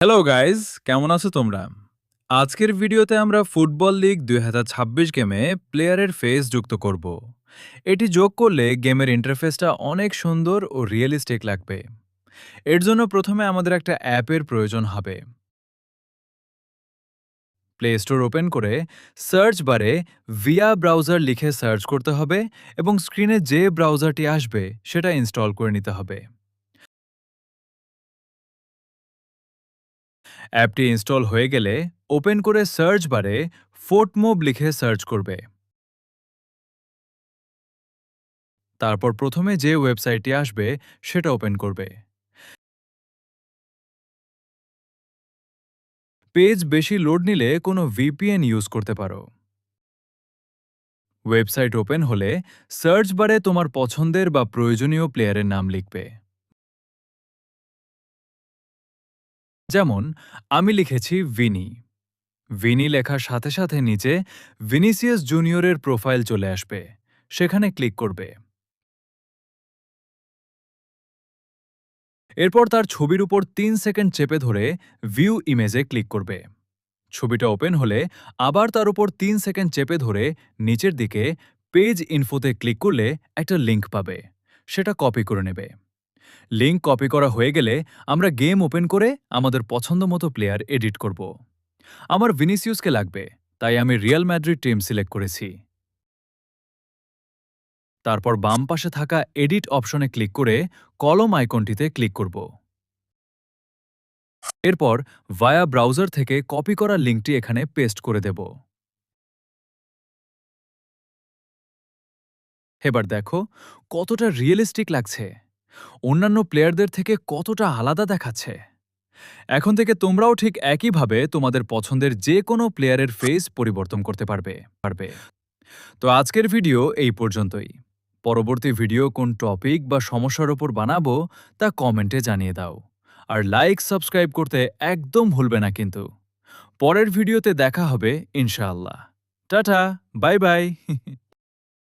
Hello guys, কেমন আছো তোমরা? আজকের ভিডিওতে আমরা ফুটবল লিগ ২০২৬ গেমে প্লেয়ারের ফেস যুক্ত করব। এটি যোগ করলে গেমের ইন্টারফেসটা অনেক সুন্দর ও রিয়েলিস্টিক লাগবে। এর জন্য প্রথমে আমাদের একটা অ্যাপের প্রয়োজন হবে। প্লে স্টোর ওপেন করে সার্চ বারে ভিয়া ব্রাউজার লিখে সার্চ করতে হবে এবং স্ক্রিনে যে ব্রাউজারটি আসবে সেটা ইনস্টল করে নিতে হবে। অ্যাপটি ইনস্টল হয়ে গেলে ওপেন করে সার্চ বারে ফোর্টমোব লিখে সার্চ করবে। তারপর প্রথমে যে ওয়েবসাইটটি আসবে সেটা ওপেন করবে। পেজ বেশি লোড নিলে কোনো ভিপিএন ইউজ করতে পারো। ওয়েবসাইট ওপেন হলে সার্চ বারে তোমার পছন্দের বা প্রয়োজনীয় প্লেয়ারের নাম লিখবে। যেমন আমি লিখেছি ভিনি। ভিনি লেখার সাথে সাথে নিচে ভিনিসিয়াস জুনিয়রের প্রোফাইল চলে আসবে, সেখানে ক্লিক করবে। এরপর তার ছবির উপর ৩ সেকেন্ড চেপে ধরে ভিউ ইমেজে ক্লিক করবে। ছবিটা ওপেন হলে আবার তার উপর ৩ সেকেন্ড চেপে ধরে নিচের দিকে পেজ ইনফোতে ক্লিক করলে একটা লিঙ্ক পাবে, সেটা কপি করে নেবে। লিঙ্ক কপি করা হয়ে গেলে আমরা গেম ওপেন করে আমাদের পছন্দ মতো প্লেয়ার এডিট করব। আমার ভিনিসিয়াসকে লাগবে, তাই আমি রিয়াল ম্যাড্রিড টিম সিলেক্ট করেছি। তারপর বাম পাশে থাকা এডিট অপশনে ক্লিক করে কলম আইকনটিতে ক্লিক করব। এরপর ভায়া ব্রাউজার থেকে কপি করা লিঙ্কটি এখানে পেস্ট করে দেব। এবার দেখো কতটা রিয়েলিস্টিক লাগছে, অন্যান্য প্লেয়ারদের থেকে কতটা আলাদা দেখাচ্ছে। এখন থেকে তোমরাও ঠিক একইভাবে তোমাদের পছন্দের যে কোনো প্লেয়ারের ফেস পরিবর্তন করতে পারবে। তো আজকের ভিডিও এই পর্যন্তই। পরবর্তী ভিডিও কোন টপিক বা সমস্যার ওপর বানাবো তা কমেন্টে জানিয়ে দাও। আর লাইক সাবস্ক্রাইব করতে একদম ভুলবে না কিন্তু। পরের ভিডিওতে দেখা হবে ইনশাআল্লাহ। Tata, bye bye.